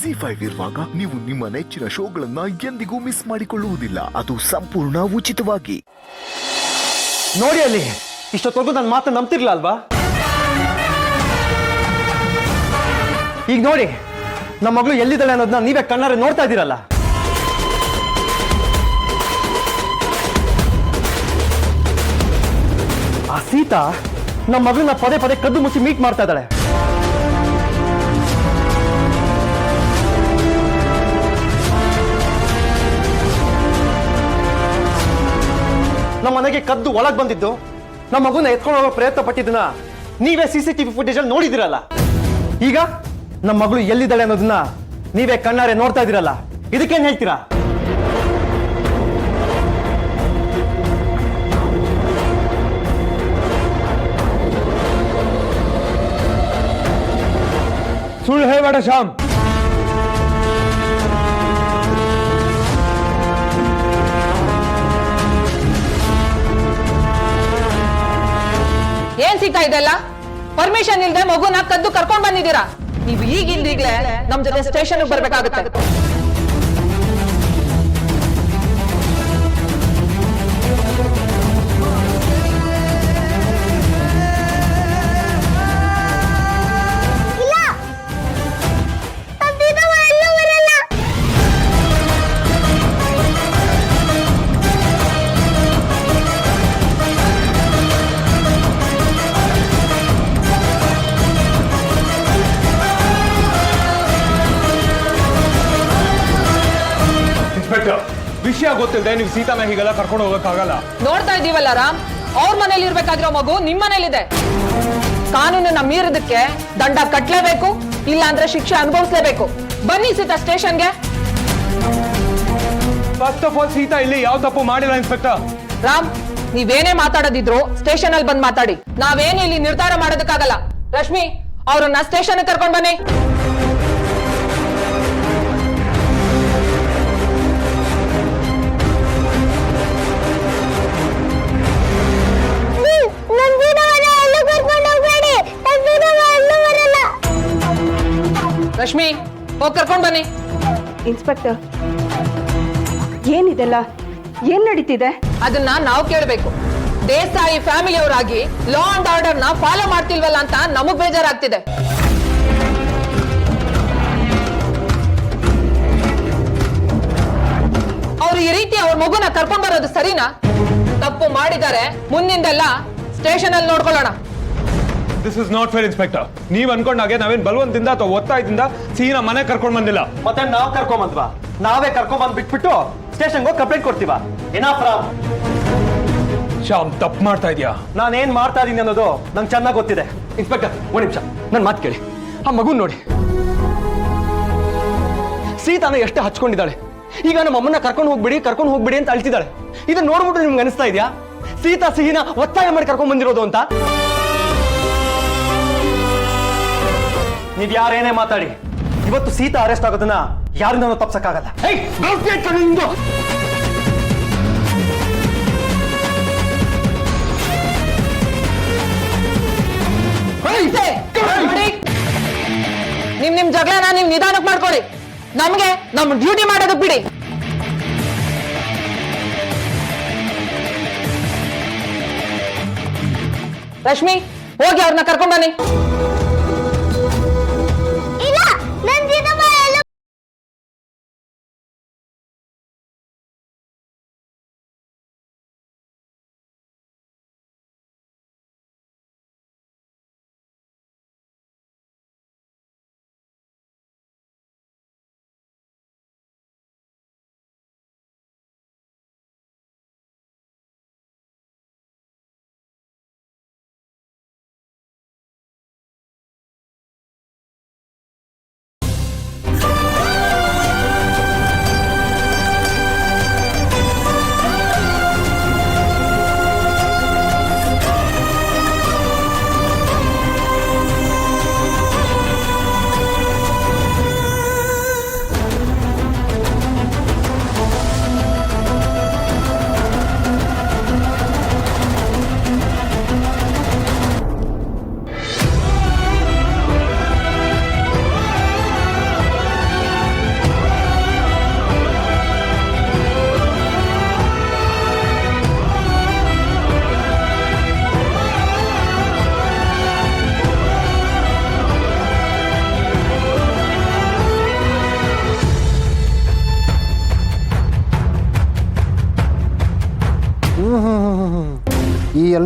ಜಿ5 ಇರುವಾಗ ನೀವು ನಿಮ್ಮ ನೆಚ್ಚಿನ ಶೋಗಳನ್ನ ಎಂದಿಗೂ ಮಿಸ್ ಮಾಡಿಕೊಳ್ಳುವುದಿಲ್ಲ. ಅದು ಸಂಪೂರ್ಣ ಉಚಿತವಾಗಿ. ನೋಡಿ ಅಲ್ಲಿ ಇಷ್ಟೊತ್ತವರೆಗೂ ನನ್ನ ಮಾತನ್ನ ನಂಬ್ತಿರ್ಲಿಲ್ಲ ಅಲ್ವಾ? ಈಗ ನೋಡಿ ನಮ್ಮ ಮಗಳು ಎಲ್ಲಿದ್ದಾಳೆ ಅನ್ನೋದನ್ನ ನೀವೇ ಕಣ್ಣಾರೆ ನೋಡ್ತಾ ಇದ್ದೀರಲ್ಲ. ಆ ಸೀತಾ ನಮ್ಮ ಮಗಳನ್ನ ಪದೇ ಪದೇ ಕದ್ದು ಮುಚ್ಚಿ ಮೀಟ್ ಮಾಡ್ತಾ ಇದ್ದಾಳೆ. ನಮ್ಮ ಮನೆಗೆ ಕದ್ದು ಒಳಗ್ ಬಂದಿದ್ದು ನಮ್ಮ ಮಗುನ ಎತ್ಕೊಂಡು ಹೋಗೋ ಪ್ರಯತ್ನ ಪಟ್ಟಿದ್ದನ್ನ ನೀವೇ CCTV ಫುಟೇಜ್ ಅಲ್ಲಿ ನೋಡಿದಿರಲ್ಲ. ಈಗ ನಮ್ಮ ಮಗಳು ಎಲ್ಲಿದ್ದಾಳೆ ಅನ್ನೋದನ್ನ ನೀವೇ ಕಣ್ಣಾರೆ ನೋಡ್ತಾ ಇದ್ದೀರಲ್ಲ. ಇದಕ್ಕೇನ್ ಹೇಳ್ತೀರಾ? ಸುಳ್ಳು ಹೇಳ್ಬೇಡ ಶ್ಯಾಮ್. ಏನ್ ಸೀತಾ ಇದೆಲ್ಲ? ಪರ್ಮಿಷನ್ ಇಲ್ದೆ ಮಗುನ ಕದ್ದು ಕರ್ಕೊಂಡ್ ಬಂದಿದ್ದೀರಾ. ನೀವು ಈಗಿಂದೀಗ್ಲೇ ನಮ್ ಜೊತೆ ಸ್ಟೇಷನ್ ಬರ್ಬೇಕಾಗುತ್ತೆ. ವಿಷಯ ಗೊತ್ತಿಲ್ಲದೆ ನೀವು ಸೀತಾನ ಹೀಗೆಲ್ಲ ಕರ್ಕೊಂಡು ಹೋಗಕ್ಕಾಗಲ್ಲ. ನೋಡ್ತಾ ಇದೀವಲ್ಲ ರಾಮ್, ಅವ್ರ ಮನೇಲಿ ಇರ್ಬೇಕಾಗಿರೋ ಮಗು ನಿಮ್ ಮನೇಲಿದೆ. ಕಾನೂನನ್ನ ಮೀರಿದಕ್ಕೆ ದಂಡ ಕಟ್ಲೇಬೇಕು, ಇಲ್ಲ ಅಂದ್ರೆ ಶಿಕ್ಷೆ ಅನುಭವಿಸ್ಲೇಬೇಕು. ಬನ್ನಿ ಸೀತಾ ಸ್ಟೇಷನ್ಗೆ. ಫಸ್ಟ್ ಆಫ್ ಆಲ್ ಸೀತಾ ಇಲ್ಲಿ ಯಾವ ತಪ್ಪು ಮಾಡಿಲ್ಲ ಇನ್ಸ್ಪೆಕ್ಟರ್. ರಾಮ್, ನೀವೇನೇ ಮಾತಾಡೋದಿದ್ರು ಸ್ಟೇಷನ್ ಅಲ್ಲಿ ಬಂದ್ ಮಾತಾಡಿ. ನಾವೇನು ಇಲ್ಲಿ ನಿರ್ಧಾರ ಮಾಡೋದಕ್ಕಾಗಲ್ಲ. ರಶ್ಮಿ, ಅವ್ರನ್ನ ಸ್ಟೇಷನ್ ಕರ್ಕೊಂಡ್ ಬನ್ನಿ. ರಶ್ಮಿ, ಹೋಗಿ ಕರ್ಕೊಂಡ್ ಬನ್ನಿ. ಇನ್ಸ್ಪೆಕ್ಟರ್, ಏನಿದೆಲ್ಲ? ಏನ್ ನಡೀತಿದೆ? ಅದನ್ನ ನಾವು ಕೇಳಬೇಕು. ದೇಸಾಯಿ ಫ್ಯಾಮಿಲಿಯವರಾಗಿ ಲಾ ಅಂಡ್ ಆರ್ಡರ್ ನ ಫಾಲೋ ಮಾಡ್ತಿಲ್ವಲ್ಲ ಅಂತ ನಮಗ್ ಬೇಜಾರಾಗ್ತಿದೆ. ಅವ್ರು ಈ ರೀತಿ ಅವ್ರ ಮಗುನ ಕರ್ಕೊಂಡ್ ಬರೋದು ಸರಿನಾ? ತಪ್ಪು ಮಾಡಿದ್ದಾರೆ, ಮುಂದಿಂದೆಲ್ಲ ಸ್ಟೇಷನ್ ಅಲ್ಲಿ ನೋಡ್ಕೊಳ್ಳೋಣ. This is not fair inspector. ನೀವ್ ಅನ್ಕೊಂಡಾಗೆ ನಾವೇನ್ ಬಲವಂತದಿಂದ ಅಥವಾ ಒತ್ತಾಯದಿಂದ ಸೀನಾ ಮನೆ ಕರ್ಕೊಂಡ್ ಬಂದಿಲ್ಲ. ಮತ್ತೆ ನಾವ್ ಕರ್ಕೊಂಡ್ ಬಂದ್ವಾ? ನಾವೇ ಕರ್ಕೊಂಡ್ ಬಂದ್ ಬಿಟ್ಬಿಟ್ಟು ಸ್ಟೇಷನ್ಗೆ ಹೋಗಿ ಕಂಪ್ಲೇಂಟ್ ಕೊಡ್ತೀವ? ಶ್ಯಾಮ್, ತಪ್ಪು ಮಾಡ್ತಾ ಇದೀಯಾ. ನಾನೇನ್ ಮಾಡ್ತಾ ಇದೀನಿ ಅನ್ನೋದು ನಂಗೆ ಚೆನ್ನಾಗಿ ಗೊತ್ತಿದೆ. ಇನ್ಸ್ಪೆಕ್ಟರ್, ಒಂದ್ ನಿಮಿಷ ನನ್ ಮಾತು ಕೇಳಿ. ಆ ಮಗುನ್ ನೋಡಿ, ಸೀತಾನ ಎಷ್ಟೇ ಹಚ್ಕೊಂಡಿದ್ದಾಳೆ. ಈಗ ನಮ್ಮ ಅಮ್ಮನ್ನ ಕರ್ಕೊಂಡು ಹೋಗ್ಬಿಡಿ ಅಂತ ಅಳ್ತಿದ್ದಾಳೆ. ಇದನ್ನ ನೋಡ್ಬಿಟ್ಟು ನಿಮ್ಗೆ ಅನಿಸ್ತಾ ಇದೆಯಾ ಸೀತಾ ಸಿಹಿನ ಒತ್ತಾಯ ಮಾಡಿ ಕರ್ಕೊಂಡ್ ಬಂದಿರೋದು ಅಂತ? ನೀವ್ ಯಾರೇನೇ ಮಾತಾಡಿ, ಇವತ್ತು ಸೀತಾ ಅರೆಸ್ಟ್ ಆಗೋದನ್ನ ಯಾರಿಂದ ತಪ್ಸಕ್ಕಾಗಲ್ಲ. ನಿಮ್ ಜಗಳನ ನೀವ್ ನಿಧಾನಕ್ಕೆ ಮಾಡ್ಕೊಳ್ಳಿ. ನಮ್ಗೆ ನಮ್ ಡ್ಯೂಟಿ ಮಾಡೋದಕ್ ಬಿಡಿ. ರಶ್ಮಿ, ಹೋಗಿ ಅವ್ರನ್ನ ಕರ್ಕೊಂಡ್ ಬನ್ನಿ.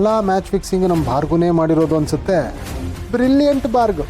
ಎಲ್ಲ ಮ್ಯಾಚ್ ಫಿಕ್ಸಿಂಗ್ ನಮ್ಮ ಭಾರ್ಗುನೇ ಮಾಡಿರೋದು ಅನ್ಸುತ್ತೆ. ಬ್ರಿಲಿಯಂಟ್ ಭಾರ್ಗು.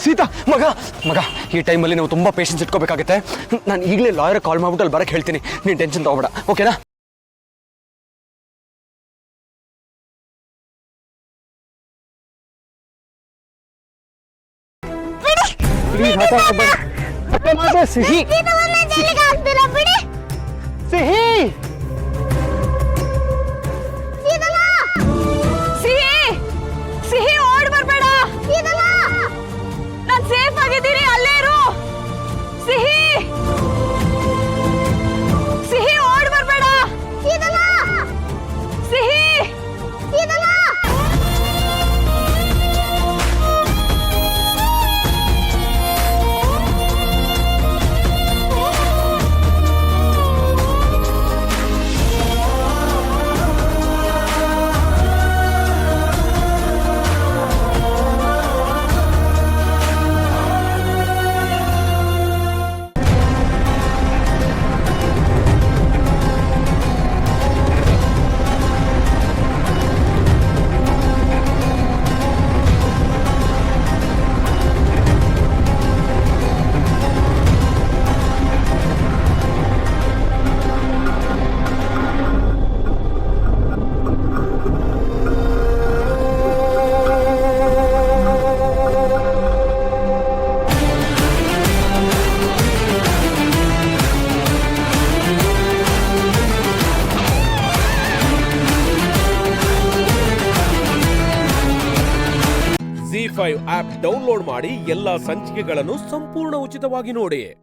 ಸೀತಾ ಮಗ ಮಗ ಈ ಟೈಮಲ್ಲಿ ನಾವು ತುಂಬ ಪೇಷನ್ಸ್ ಇಟ್ಕೋಬೇಕಾಗುತ್ತೆ. ನಾನು ಈಗಲೇ ಲಾಯರ್ ಕಾಲ್ ಮಾಡ್ಬಿಟ್ಟು ಅಲ್ಲಿ ಬರಕ್ಕೆ ಹೇಳ್ತೀನಿ. ನೀನು ಟೆನ್ಷನ್ ತಗೋಬೇಡ, ಓಕೆನಾ? ಸಿಹಿ ಸಿಹಿ ಸಿಹಿ ಓಡ್ ಬರ್ಬೇಡ, ನಾನ್ ಸೇಫ್ ಆಗಿದ್ದೀನಿ, ಅಲ್ಲೇ ಇರು. ಸಿಹಿ ಸಿಹಿ ಓಡ್ ಬರ್ಬೇಡ. ಸಿಹಿ ZEE5 ಆಪ್ ಡೌನ್ಲೋಡ್ ಮಾಡಿ ಎಲ್ಲಾ ಸಂಚಿಕೆಗಳನ್ನು ಸಂಪೂರ್ಣ ಉಚಿತವಾಗಿ ನೋಡಿ.